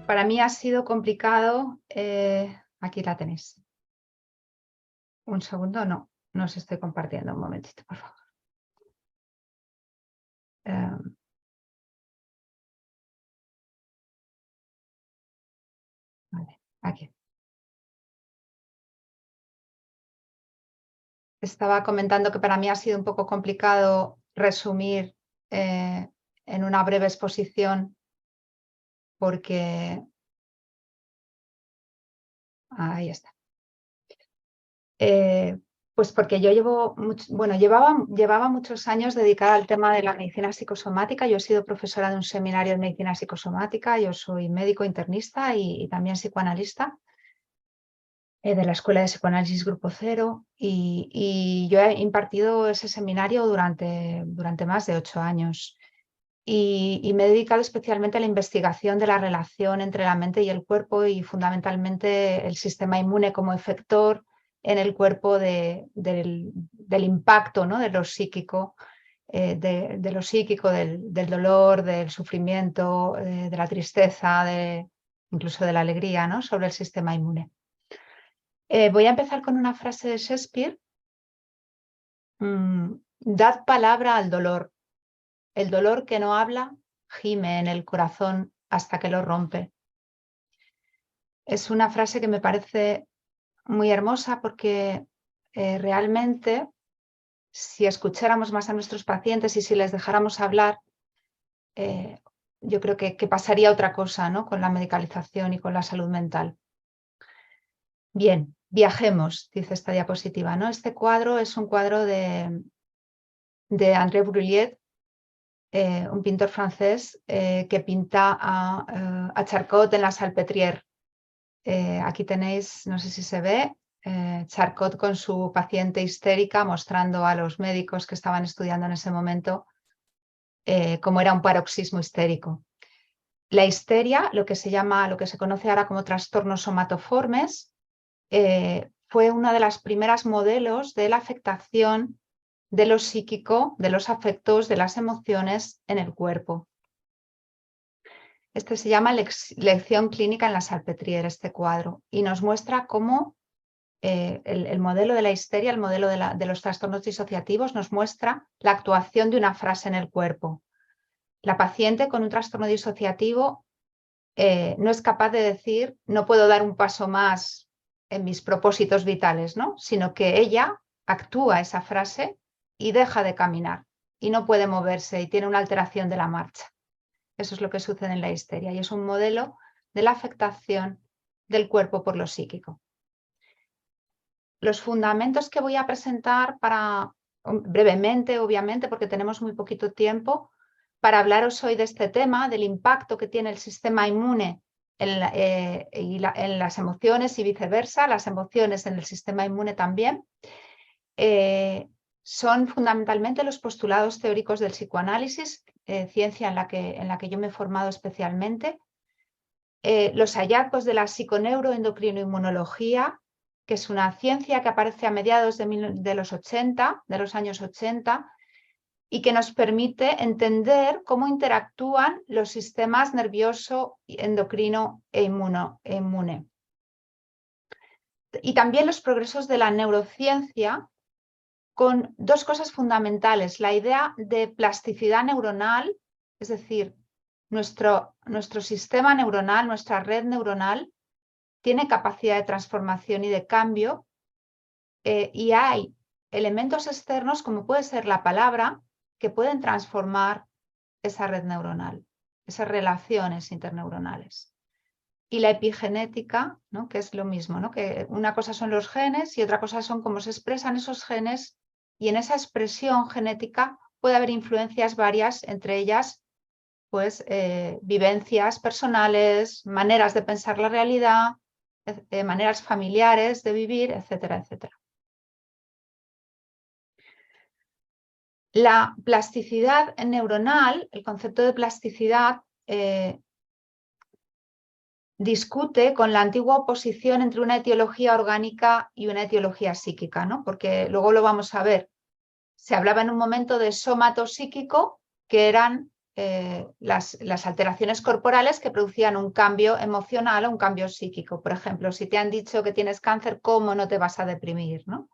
para mí ha sido complicado. Aquí la tenéis. Un segundo, no os estoy compartiendo. Un momentito, por favor. Vale, aquí. Estaba comentando que para mí ha sido un poco complicado resumir en una breve exposición porque... Ahí está. Pues porque yo llevaba muchos años dedicada al tema de la medicina psicosomática. Yo he sido profesora de un seminario de medicina psicosomática, yo soy médico internista y también psicoanalista de la Escuela de Psicoanálisis Grupo Cero y yo he impartido ese seminario durante más de 8 años y me he dedicado especialmente a la investigación de la relación entre la mente y el cuerpo y fundamentalmente el sistema inmune como efector en el cuerpo del impacto, ¿no? de lo psíquico, del dolor, del sufrimiento, de la tristeza, incluso de la alegría, ¿no? sobre el sistema inmune. Voy a empezar con una frase de Shakespeare. Dad palabra al dolor. El dolor que no habla gime en el corazón hasta que lo rompe. Es una frase que me parece muy hermosa porque realmente si escucháramos más a nuestros pacientes y si les dejáramos hablar, yo creo que pasaría otra cosa, ¿no? con la medicalización y con la salud mental. Bien, viajemos, dice esta diapositiva, ¿no? Este cuadro es un cuadro de André Brulliet, un pintor francés que pinta a Charcot en la Salpêtrière. Aquí tenéis, no sé si se ve, Charcot con su paciente histérica mostrando a los médicos que estaban estudiando en ese momento cómo era un paroxismo histérico. La histeria, lo que se conoce ahora como trastornos somatoformes, fue una de las primeras modelos de la afectación de lo psíquico, de los afectos, de las emociones en el cuerpo. Este se llama Lección clínica en la Salpêtrière, este cuadro, y nos muestra cómo el modelo de la histeria, el modelo de los trastornos disociativos, nos muestra la actuación de una frase en el cuerpo. La paciente con un trastorno disociativo no es capaz de decir no puedo dar un paso más en mis propósitos vitales, ¿no? Sino que ella actúa esa frase y deja de caminar y no puede moverse y tiene una alteración de la marcha. Eso es lo que sucede en la histeria y es un modelo de la afectación del cuerpo por lo psíquico. Los fundamentos que voy a presentar brevemente, obviamente, porque tenemos muy poquito tiempo, para hablaros hoy de este tema, del impacto que tiene el sistema inmune en las emociones y viceversa, las emociones en el sistema inmune también, son fundamentalmente los postulados teóricos del psicoanálisis, ciencia en la que yo me he formado especialmente, los hallazgos de la psiconeuroendocrinoinmunología, que es una ciencia que aparece a mediados de los años 80, y que nos permite entender cómo interactúan los sistemas nervioso, endocrino e inmune. Y también los progresos de la neurociencia con dos cosas fundamentales, la idea de plasticidad neuronal, es decir, nuestro sistema neuronal, nuestra red neuronal, tiene capacidad de transformación y de cambio y hay elementos externos como puede ser la palabra que pueden transformar esa red neuronal, esas relaciones interneuronales. Y la epigenética, ¿no? que es lo mismo, ¿no? que una cosa son los genes y otra cosa son cómo se expresan esos genes y en esa expresión genética puede haber influencias varias, entre ellas pues, vivencias personales, maneras de pensar la realidad, maneras familiares de vivir, etcétera, etcétera. La plasticidad neuronal, el concepto de plasticidad, discute con la antigua oposición entre una etiología orgánica y una etiología psíquica, ¿no? Porque luego lo vamos a ver. Se hablaba en un momento de somatopsíquico, que eran las alteraciones corporales que producían un cambio emocional o un cambio psíquico. Por ejemplo, si te han dicho que tienes cáncer, ¿cómo no te vas a deprimir, ¿no?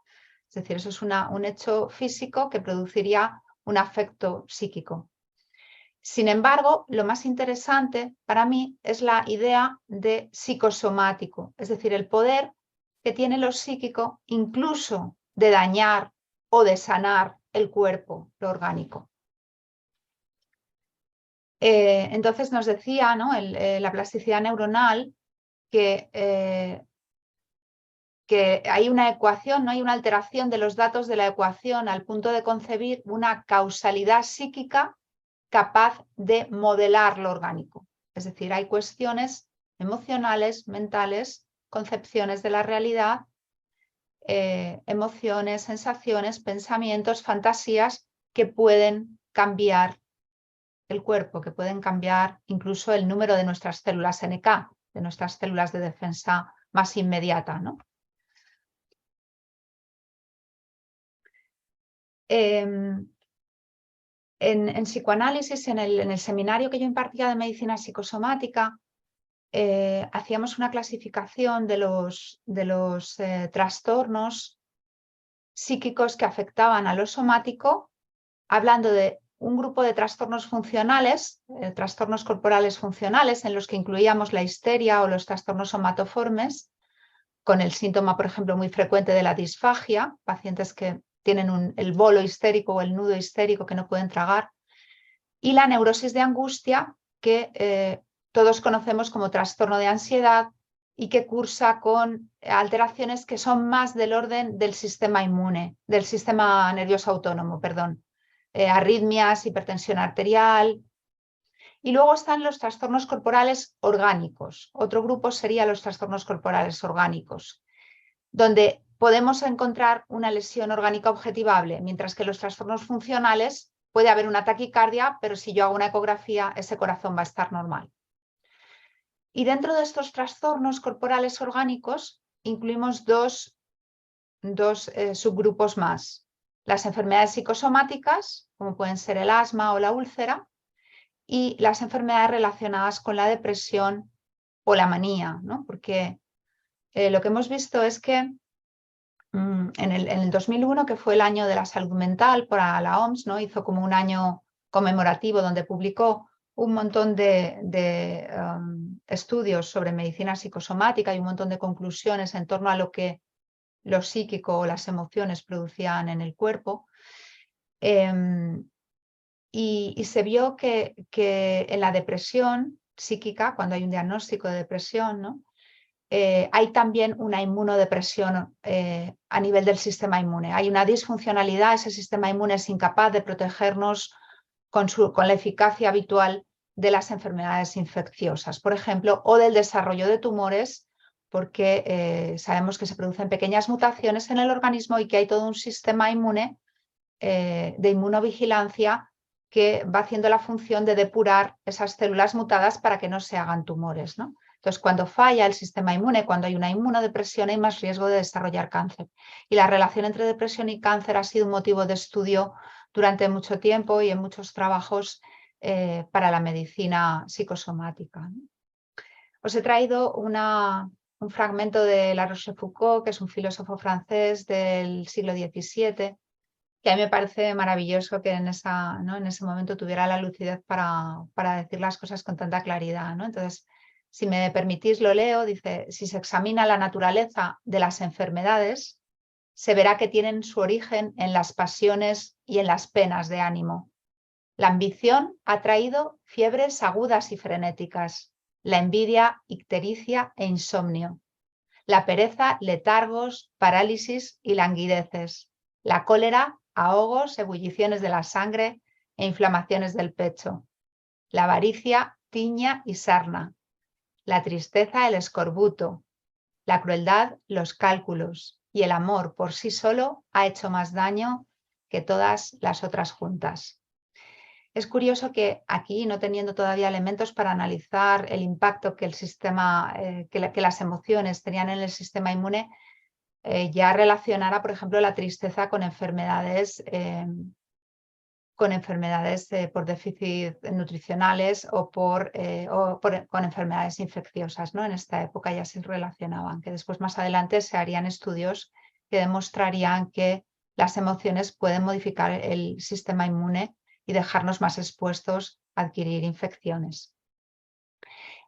Es decir, eso es un hecho físico que produciría un afecto psíquico. Sin embargo, lo más interesante para mí es la idea de psicosomático, es decir, el poder que tiene lo psíquico incluso de dañar o de sanar el cuerpo, lo orgánico. Entonces nos decía, ¿no? La plasticidad neuronal que hay una ecuación, ¿no? Hay una alteración de los datos de la ecuación al punto de concebir una causalidad psíquica capaz de modelar lo orgánico. Es decir, hay cuestiones emocionales, mentales, concepciones de la realidad, emociones, sensaciones, pensamientos, fantasías que pueden cambiar el cuerpo, que pueden cambiar incluso el número de nuestras células NK, de nuestras células de defensa más inmediata, ¿no? En psicoanálisis, en el seminario que yo impartía de medicina psicosomática, hacíamos una clasificación de los trastornos psíquicos que afectaban a lo somático, hablando de un grupo de trastornos funcionales, trastornos corporales funcionales, en los que incluíamos la histeria o los trastornos somatoformes, con el síntoma, por ejemplo, muy frecuente de la disfagia, pacientes que tienen el bolo histérico o el nudo histérico que no pueden tragar, y la neurosis de angustia, que todos conocemos como trastorno de ansiedad y que cursa con alteraciones que son más del orden del sistema inmune, del sistema nervioso autónomo, perdón. Arritmias, hipertensión arterial. Y luego están los trastornos corporales orgánicos. Otro grupo sería los trastornos corporales orgánicos, donde podemos encontrar una lesión orgánica objetivable, mientras que los trastornos funcionales puede haber una taquicardia, pero si yo hago una ecografía, ese corazón va a estar normal. Y dentro de estos trastornos corporales orgánicos incluimos dos subgrupos más. Las enfermedades psicosomáticas, como pueden ser el asma o la úlcera, y las enfermedades relacionadas con la depresión o la manía, ¿no? Porque lo que hemos visto es que en el 2001, que fue el año de la salud mental para la OMS, ¿no? Hizo como un año conmemorativo donde publicó un montón de estudios sobre medicina psicosomática y un montón de conclusiones en torno a lo que lo psíquico o las emociones producían en el cuerpo. Y se vio que en la depresión psíquica, cuando hay un diagnóstico de depresión, ¿no? Hay también una inmunodepresión a nivel del sistema inmune. Hay una disfuncionalidad, ese sistema inmune es incapaz de protegernos con la eficacia habitual de las enfermedades infecciosas, por ejemplo, o del desarrollo de tumores, porque sabemos que se producen pequeñas mutaciones en el organismo y que hay todo un sistema inmune de inmunovigilancia que va haciendo la función de depurar esas células mutadas para que no se hagan tumores, ¿no? Entonces, cuando falla el sistema inmune, cuando hay una inmunodepresión, hay más riesgo de desarrollar cáncer. Y la relación entre depresión y cáncer ha sido un motivo de estudio durante mucho tiempo y en muchos trabajos para la medicina psicosomática, ¿no? Os he traído un fragmento de La Rochefoucauld, que es un filósofo francés del siglo XVII, que a mí me parece maravilloso que en ese momento tuviera la lucidez para decir las cosas con tanta claridad, ¿no? Entonces, si me permitís, lo leo. Dice: si se examina la naturaleza de las enfermedades, se verá que tienen su origen en las pasiones y en las penas de ánimo. La ambición ha traído fiebres agudas y frenéticas, la envidia ictericia e insomnio, la pereza letargos, parálisis y languideces, la cólera ahogos, ebulliciones de la sangre e inflamaciones del pecho, la avaricia tiña y sarna, la tristeza el escorbuto, la crueldad los cálculos, y el amor por sí solo ha hecho más daño que todas las otras juntas. Es curioso que aquí, no teniendo todavía elementos para analizar el impacto que el sistema, que las emociones tenían en el sistema inmune, ya relacionara, por ejemplo, la tristeza con enfermedades con enfermedades por déficit nutricionales o con enfermedades infecciosas, ¿no? En esta época ya se relacionaban, que después más adelante se harían estudios que demostrarían que las emociones pueden modificar el sistema inmune y dejarnos más expuestos a adquirir infecciones.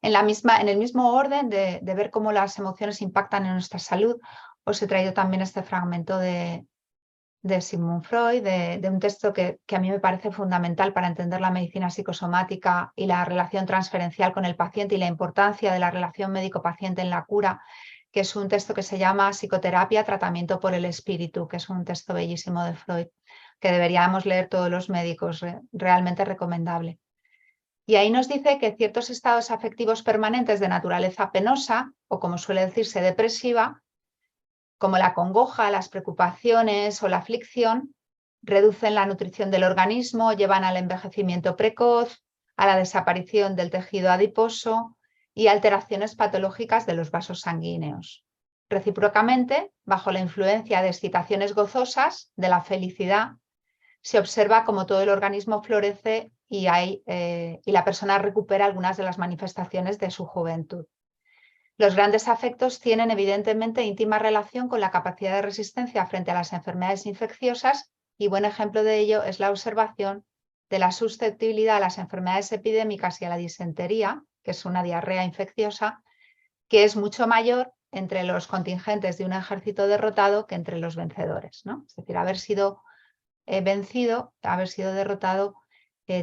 En el mismo orden de ver cómo las emociones impactan en nuestra salud, os he traído también este fragmento de Sigmund Freud, de un texto que a mí me parece fundamental para entender la medicina psicosomática y la relación transferencial con el paciente y la importancia de la relación médico-paciente en la cura, que es un texto que se llama Psicoterapia, Tratamiento por el Espíritu, que es un texto bellísimo de Freud, que deberíamos leer todos los médicos, realmente recomendable. Y ahí nos dice que ciertos estados afectivos permanentes de naturaleza penosa, o como suele decirse depresiva, como la congoja, las preocupaciones o la aflicción, reducen la nutrición del organismo, llevan al envejecimiento precoz, a la desaparición del tejido adiposo y alteraciones patológicas de los vasos sanguíneos. Recíprocamente, bajo la influencia de excitaciones gozosas, de la felicidad, se observa cómo todo el organismo florece y la persona recupera algunas de las manifestaciones de su juventud. Los grandes afectos tienen evidentemente íntima relación con la capacidad de resistencia frente a las enfermedades infecciosas y buen ejemplo de ello es la observación de la susceptibilidad a las enfermedades epidémicas y a la disentería, que es una diarrea infecciosa, que es mucho mayor entre los contingentes de un ejército derrotado que entre los vencedores, ¿no? Es decir, haber sido vencido, haber sido derrotado,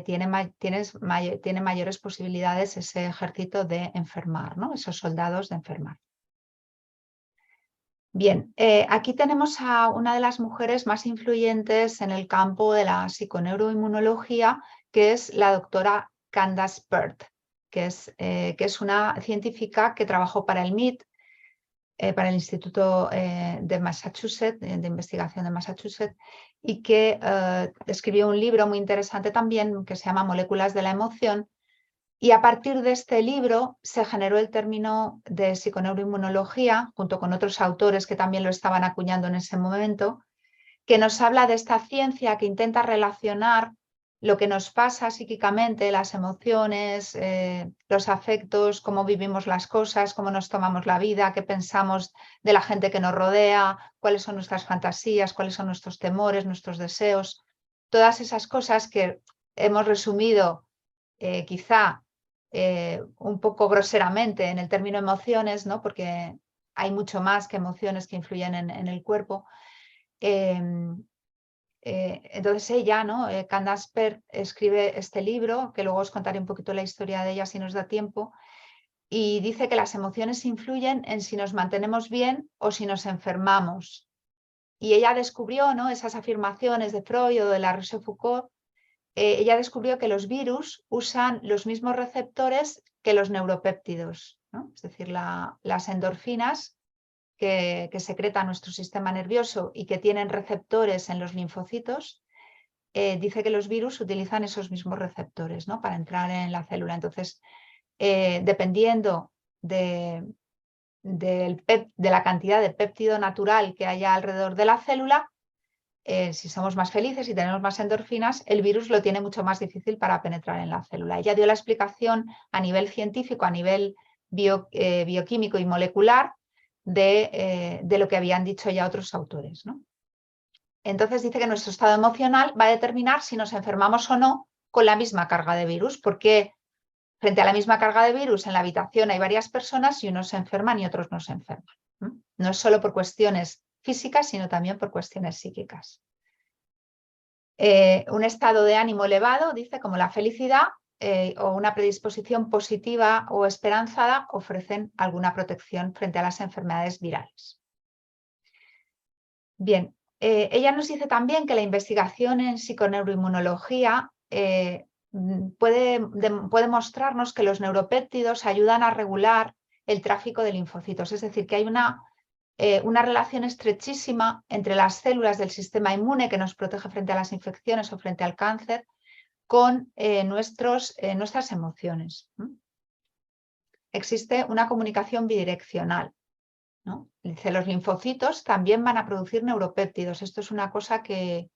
tiene mayores posibilidades ese ejército de enfermar, ¿no? Esos soldados de enfermar. Bien, aquí tenemos a una de las mujeres más influyentes en el campo de la psiconeuroinmunología, que es la doctora Candace Pert, que es una científica que trabajó para el MIT, para el Instituto de Massachusetts, de Investigación de Massachusetts, y que escribió un libro muy interesante también que se llama Moléculas de la Emoción. Y a partir de este libro se generó el término de psiconeuroinmunología, junto con otros autores que también lo estaban acuñando en ese momento, que nos habla de esta ciencia que intenta relacionar lo que nos pasa psíquicamente, las emociones, los afectos, cómo vivimos las cosas, cómo nos tomamos la vida, qué pensamos de la gente que nos rodea, cuáles son nuestras fantasías, cuáles son nuestros temores, nuestros deseos, todas esas cosas que hemos resumido quizá un poco groseramente en el término emociones, ¿no? Porque hay mucho más que emociones que influyen en el cuerpo. Entonces ella, ¿no? Candace Pert, escribe este libro, que luego os contaré un poquito la historia de ella si nos da tiempo, y dice que las emociones influyen en si nos mantenemos bien o si nos enfermamos. Y ella descubrió, ¿no? Esas afirmaciones de Freud o de la Rochefoucauld, ella descubrió que los virus usan los mismos receptores que los neuropéptidos, ¿no? Es decir, las endorfinas que secreta nuestro sistema nervioso y que tienen receptores en los linfocitos, dice que los virus utilizan esos mismos receptores, ¿no? Para entrar en la célula. Entonces, dependiendo de la cantidad de péptido natural que haya alrededor de la célula, si somos más felices y tenemos más endorfinas, el virus lo tiene mucho más difícil para penetrar en la célula. Ella dio la explicación a nivel científico, a nivel bioquímico y molecular de lo que habían dicho ya otros autores, ¿no? Entonces dice que nuestro estado emocional va a determinar si nos enfermamos o no con la misma carga de virus, porque frente a la misma carga de virus en la habitación hay varias personas y unos se enferman y otros no se enferman. No es solo por cuestiones físicas, sino también por cuestiones psíquicas. Un estado de ánimo elevado, dice, como la felicidad o una predisposición positiva o esperanzada ofrecen alguna protección frente a las enfermedades virales. Bien, ella nos dice también que la investigación en psiconeuroinmunología puede mostrarnos que los neuropéptidos ayudan a regular el tráfico de linfocitos, es decir, que hay una relación estrechísima entre las células del sistema inmune que nos protege frente a las infecciones o frente al cáncer con nuestras emociones. Existe una comunicación bidireccional, ¿no? Dice, los linfocitos también van a producir neuropéptidos. Esto es una cosa que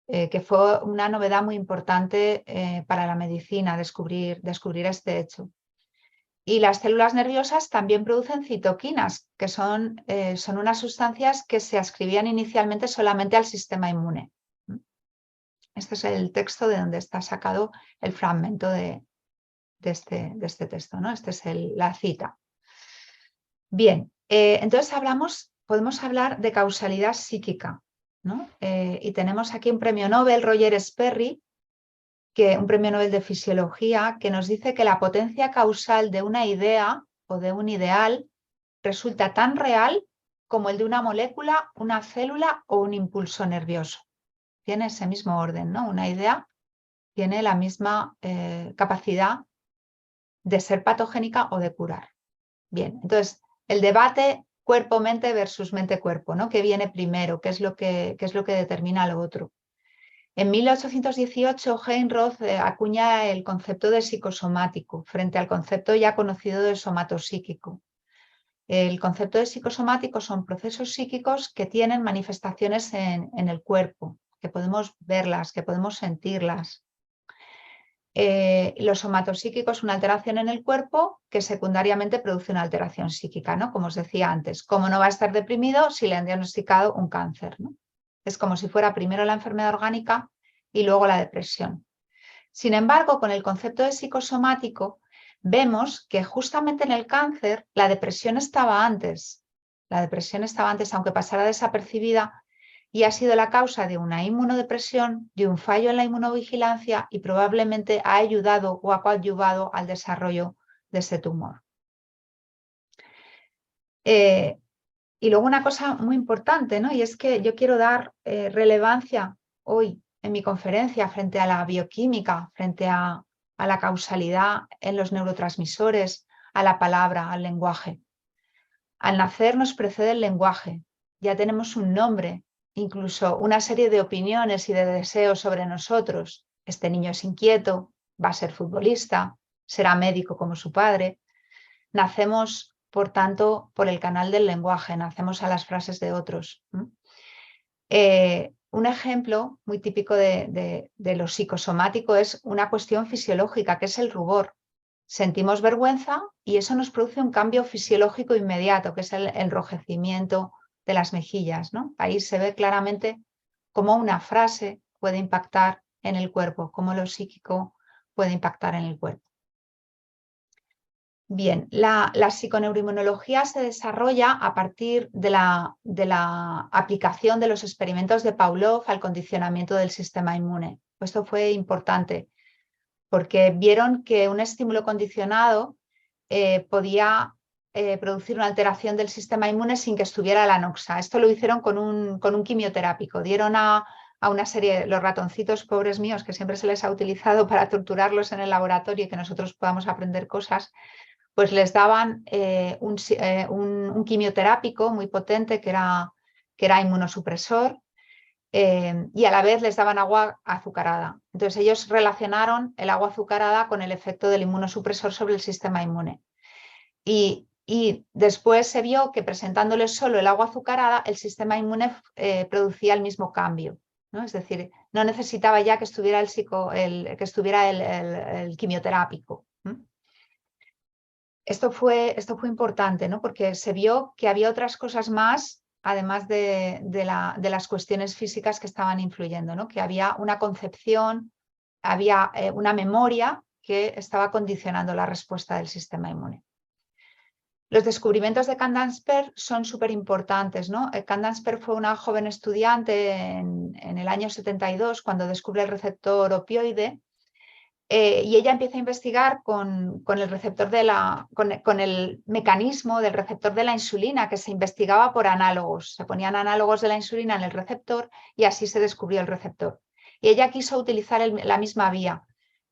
que fue una novedad muy importante para la medicina, descubrir este hecho. Y las células nerviosas también producen citoquinas, que son unas sustancias que se ascribían inicialmente solamente al sistema inmune. Este es el texto de donde está sacado el fragmento de este texto, ¿no? Esta es la cita. Bien, entonces podemos hablar de causalidad psíquica, ¿no? Y tenemos aquí un premio Nobel, Roger Sperry, un premio Nobel de Fisiología, que nos dice que la potencia causal de una idea o de un ideal resulta tan real como el de una molécula, una célula o un impulso nervioso. Tiene ese mismo orden, ¿no? Una idea tiene la misma capacidad de ser patogénica o de curar. Bien, entonces el debate cuerpo-mente versus mente-cuerpo, ¿no? ¿Qué viene primero? ¿Qué es lo que determina lo otro? En 1818, Heinroth acuña el concepto de psicosomático frente al concepto ya conocido de somatopsíquico. El concepto de psicosomático son procesos psíquicos que tienen manifestaciones en el cuerpo, que podemos verlas, que podemos sentirlas. Los somatopsíquicos, una alteración en el cuerpo que secundariamente produce una alteración psíquica, ¿no? Como os decía antes, ¿cómo no va a estar deprimido si le han diagnosticado un cáncer, ¿no? Es como si fuera primero la enfermedad orgánica y luego la depresión. Sin embargo, con el concepto de psicosomático, vemos que justamente en el cáncer la depresión estaba antes. La depresión estaba antes, aunque pasara desapercibida, y ha sido la causa de una inmunodepresión, de un fallo en la inmunovigilancia y probablemente ha ayudado o ha coadyuvado al desarrollo de ese tumor. Y luego una cosa muy importante, ¿no? Y es que yo quiero dar relevancia hoy en mi conferencia frente a la bioquímica, frente a la causalidad en los neurotransmisores, a la palabra, al lenguaje. Al nacer nos precede el lenguaje, ya tenemos un nombre, incluso una serie de opiniones y de deseos sobre nosotros. Este niño es inquieto, va a ser futbolista, será médico como su padre. Nacemos, por tanto, por el canal del lenguaje, nacemos a las frases de otros. Un ejemplo muy típico de lo psicosomático es una cuestión fisiológica, que es el rubor. Sentimos vergüenza y eso nos produce un cambio fisiológico inmediato, que es el enrojecimiento de las mejillas, ¿no? Ahí se ve claramente cómo una frase puede impactar en el cuerpo, cómo lo psíquico puede impactar en el cuerpo. Bien, la psiconeuroinmunología se desarrolla a partir de la aplicación de los experimentos de Pavlov al condicionamiento del sistema inmune. Esto fue importante porque vieron que un estímulo condicionado podía producir una alteración del sistema inmune sin que estuviera la noxa. Esto lo hicieron con un quimioterápico. Dieron a una serie, los ratoncitos pobres míos, que siempre se les ha utilizado para torturarlos en el laboratorio y que nosotros podamos aprender cosas, pues les daban un quimioterápico muy potente que era inmunosupresor, y a la vez les daban agua azucarada. Entonces ellos relacionaron el agua azucarada con el efecto del inmunosupresor sobre el sistema inmune. Y después se vio que presentándoles solo el agua azucarada, el sistema inmune producía el mismo cambio, ¿no? Es decir, no necesitaba ya que estuviera el quimioterápico. Esto fue importante, ¿no? Porque se vio que había otras cosas más, además de las cuestiones físicas que estaban influyendo, ¿no? Que había una concepción, había una memoria que estaba condicionando la respuesta del sistema inmune. Los descubrimientos de Candansper son súper importantes, ¿no? Candansper fue una joven estudiante en el año 72 cuando descubre el receptor opioide. Y ella empieza a investigar con el receptor con el mecanismo del receptor de la insulina, que se investigaba por análogos. Se ponían análogos de la insulina en el receptor y así se descubrió el receptor. Y ella quiso utilizar la misma vía,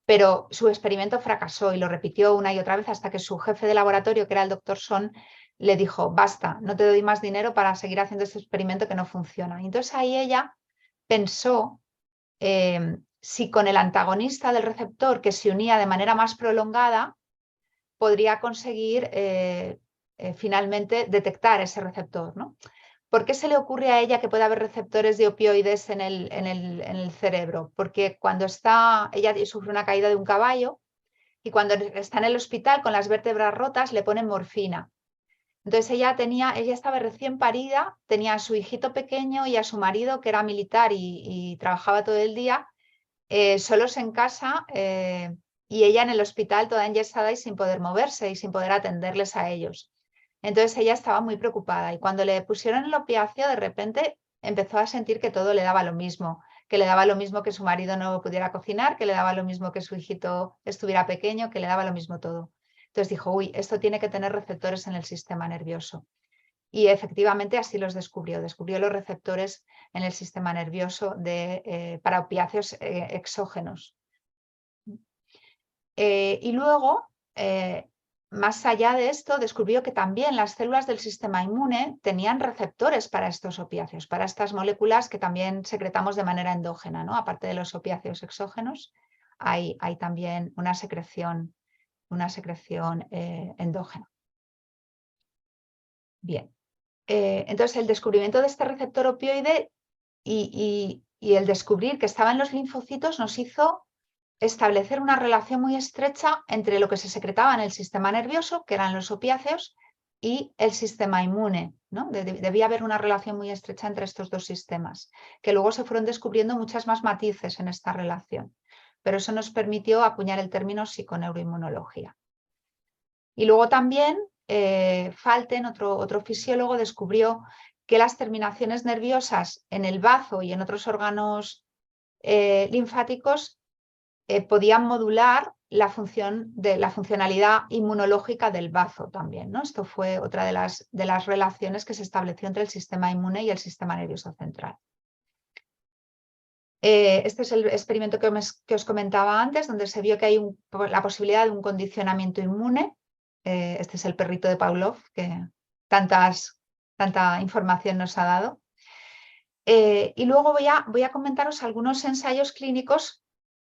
pero su experimento fracasó y lo repitió una y otra vez hasta que su jefe de laboratorio, que era el doctor Son, le dijo: basta, no te doy más dinero para seguir haciendo este experimento que no funciona. Y entonces ahí ella pensó si con el antagonista del receptor que se unía de manera más prolongada podría conseguir finalmente detectar ese receptor, ¿no? ¿Por qué se le ocurre a ella que puede haber receptores de opioides en el cerebro? Porque cuando ella sufre una caída de un caballo y cuando está en el hospital con las vértebras rotas le ponen morfina. Entonces ella estaba recién parida, tenía a su hijito pequeño y a su marido que era militar y trabajaba todo el día, solos en casa, y ella en el hospital toda enyesada y sin poder moverse y sin poder atenderles a ellos. Entonces ella estaba muy preocupada y cuando le pusieron el opiáceo de repente empezó a sentir que todo le daba lo mismo, que le daba lo mismo que su marido no pudiera cocinar, que le daba lo mismo que su hijito estuviera pequeño, que le daba lo mismo todo. Entonces dijo, uy, esto tiene que tener receptores en el sistema nervioso. Y efectivamente así los descubrió. Descubrió los receptores en el sistema nervioso para opiáceos exógenos. Y luego, más allá de esto, descubrió que también las células del sistema inmune tenían receptores para estos opiáceos, para estas moléculas que también secretamos de manera endógena, ¿no? Aparte de los opiáceos exógenos, hay también una secreción endógena. Bien. Entonces, el descubrimiento de este receptor opioide y el descubrir que estaba en los linfocitos nos hizo establecer una relación muy estrecha entre lo que se secretaba en el sistema nervioso, que eran los opiáceos, y el sistema inmune, ¿no? Debía haber una relación muy estrecha entre estos dos sistemas, que luego se fueron descubriendo muchas más matices en esta relación. Pero eso nos permitió acuñar el término psiconeuroinmunología. Y luego también Falten, otro fisiólogo, descubrió que las terminaciones nerviosas en el bazo y en otros órganos linfáticos podían modular la funcionalidad inmunológica del bazo también, ¿no? Esto fue otra de las relaciones que se estableció entre el sistema inmune y el sistema nervioso central. Este es el experimento que os comentaba antes, donde se vio que hay la posibilidad de un condicionamiento inmune. Este es el perrito de Pavlov, que tanta información nos ha dado. Y luego voy a comentaros algunos ensayos clínicos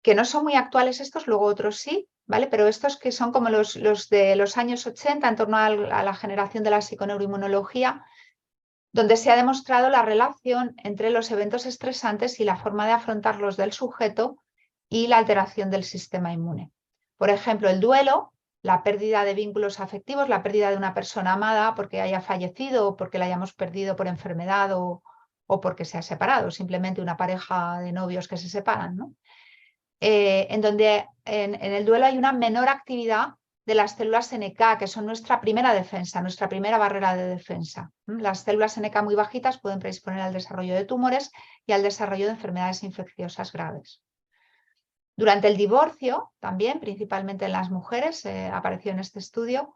que no son muy actuales estos, luego otros sí, ¿vale? Pero estos que son como los de los años 80, en torno a la generación de la psiconeuroinmunología, donde se ha demostrado la relación entre los eventos estresantes y la forma de afrontarlos del sujeto y la alteración del sistema inmune. Por ejemplo, el duelo, la pérdida de vínculos afectivos, la pérdida de una persona amada porque haya fallecido o porque la hayamos perdido por enfermedad o porque se ha separado, simplemente una pareja de novios que se separan, ¿no? En donde en el duelo hay una menor actividad de las células NK, que son nuestra primera defensa, nuestra primera barrera de defensa. Las células NK muy bajitas pueden predisponer al desarrollo de tumores y al desarrollo de enfermedades infecciosas graves. Durante el divorcio, también, principalmente en las mujeres, apareció en este estudio,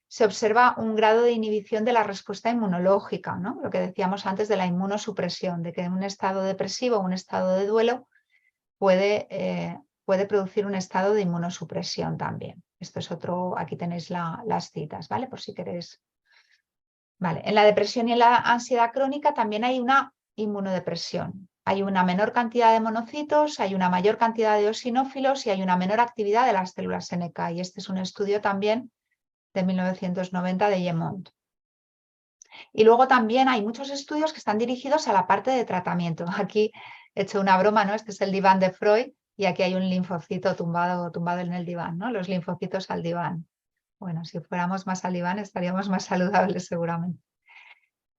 se observa un grado de inhibición de la respuesta inmunológica, ¿no? Lo que decíamos antes de la inmunosupresión, de que en un estado depresivo o un estado de duelo puede producir un estado de inmunosupresión también. Esto es otro, aquí tenéis las citas, ¿vale? Por si queréis. Vale. En la depresión y en la ansiedad crónica también hay una inmunodepresión. Hay una menor cantidad de monocitos, hay una mayor cantidad de eosinófilos y hay una menor actividad de las células NK. Y este es un estudio también de 1990 de Yemont. Y luego también hay muchos estudios que están dirigidos a la parte de tratamiento. Aquí he hecho una broma, ¿no? Este es el diván de Freud y aquí hay un linfocito tumbado en el diván, ¿no? Los linfocitos al diván. Bueno, si fuéramos más al diván estaríamos más saludables seguramente.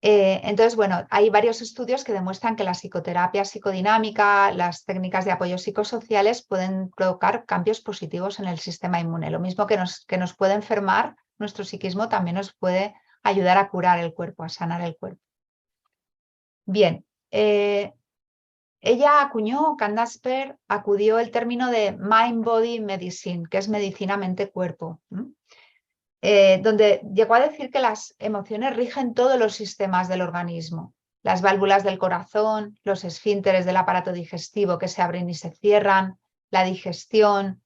Entonces, bueno, hay varios estudios que demuestran que la psicoterapia psicodinámica, las técnicas de apoyo psicosociales pueden provocar cambios positivos en el sistema inmune. Lo mismo que nos puede enfermar, nuestro psiquismo también nos puede ayudar a curar el cuerpo, a sanar el cuerpo. Bien, Candace Pert, acudió el término de Mind-Body Medicine, que es medicina mente-cuerpo, donde llegó a decir que las emociones rigen todos los sistemas del organismo, las válvulas del corazón, los esfínteres del aparato digestivo que se abren y se cierran, la digestión,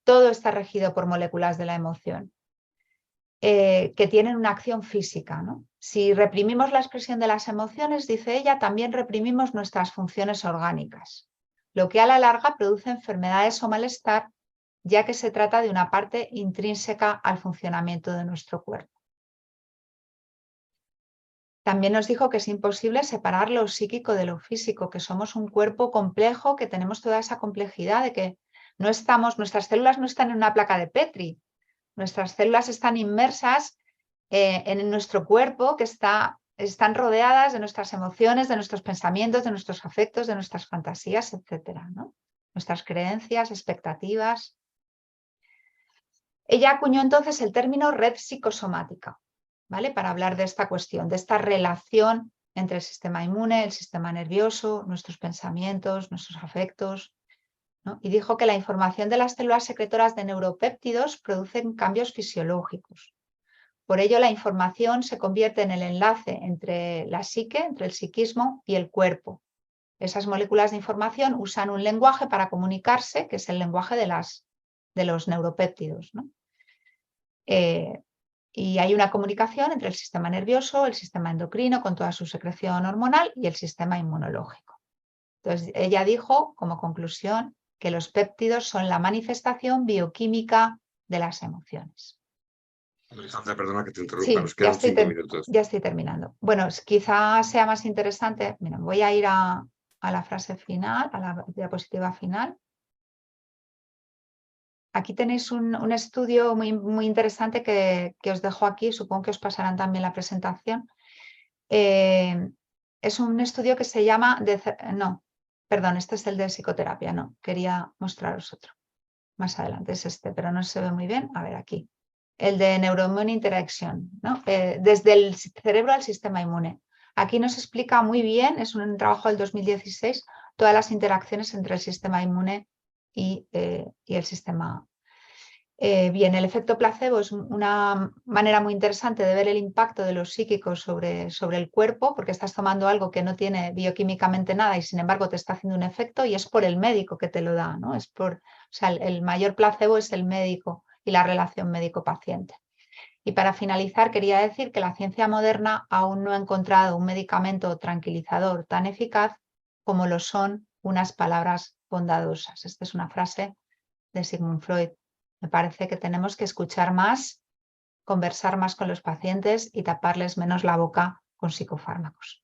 todo está regido por moléculas de la emoción. Que tienen una acción física, ¿no? Si reprimimos la expresión de las emociones, dice ella, también reprimimos nuestras funciones orgánicas, lo que a la larga produce enfermedades o malestar, ya que se trata de una parte intrínseca al funcionamiento de nuestro cuerpo. También nos dijo que es imposible separar lo psíquico de lo físico, que somos un cuerpo complejo, que tenemos toda esa complejidad de que nuestras células no están en una placa de Petri, nuestras células están inmersas en nuestro cuerpo, que están rodeadas de nuestras emociones, de nuestros pensamientos, de nuestros afectos, de nuestras fantasías, etcétera, ¿no? Nuestras creencias, expectativas. Ella acuñó entonces el término red psicosomática, ¿vale? Para hablar de esta cuestión, de esta relación entre el sistema inmune, el sistema nervioso, nuestros pensamientos, nuestros afectos, ¿no? Y dijo que la información de las células secretoras de neuropéptidos producen cambios fisiológicos. Por ello, la información se convierte en el enlace entre la psique, entre el psiquismo y el cuerpo. Esas moléculas de información usan un lenguaje para comunicarse, que es el lenguaje de los neuropéptidos, ¿no? Y hay una comunicación entre el sistema nervioso, el sistema endocrino, con toda su secreción hormonal, y el sistema inmunológico. Entonces, ella dijo, como conclusión, que los péptidos son la manifestación bioquímica de las emociones. Alejandra, perdona que te interrumpa, Sí, nos quedan 5 minutos. Ya estoy terminando. Bueno, quizá sea más interesante. Mira, voy a ir a la frase final, a la diapositiva final. Aquí tenéis un estudio muy interesante que os dejo aquí, supongo que os pasarán también la presentación. Es un estudio que se llama... No, perdón, este es el de psicoterapia, no, quería mostraros otro. Más adelante es este, pero no se ve muy bien. A ver, aquí. El de Neuroimmune Interaction, ¿no? Desde el cerebro al sistema inmune. Aquí nos explica muy bien, es un trabajo del 2016, todas las interacciones entre el sistema inmune y el sistema. Bien, el efecto placebo es una manera muy interesante de ver el impacto de los psíquicos sobre el cuerpo, porque estás tomando algo que no tiene bioquímicamente nada y sin embargo te está haciendo un efecto, y es por el médico que te lo da, ¿no? O sea, el mayor placebo es el médico y la relación médico-paciente. Y para finalizar, quería decir que la ciencia moderna aún no ha encontrado un medicamento tranquilizador tan eficaz como lo son unas palabras bondadosas. Esta es una frase de Sigmund Freud. Me parece que tenemos que escuchar más, conversar más con los pacientes y taparles menos la boca con psicofármacos.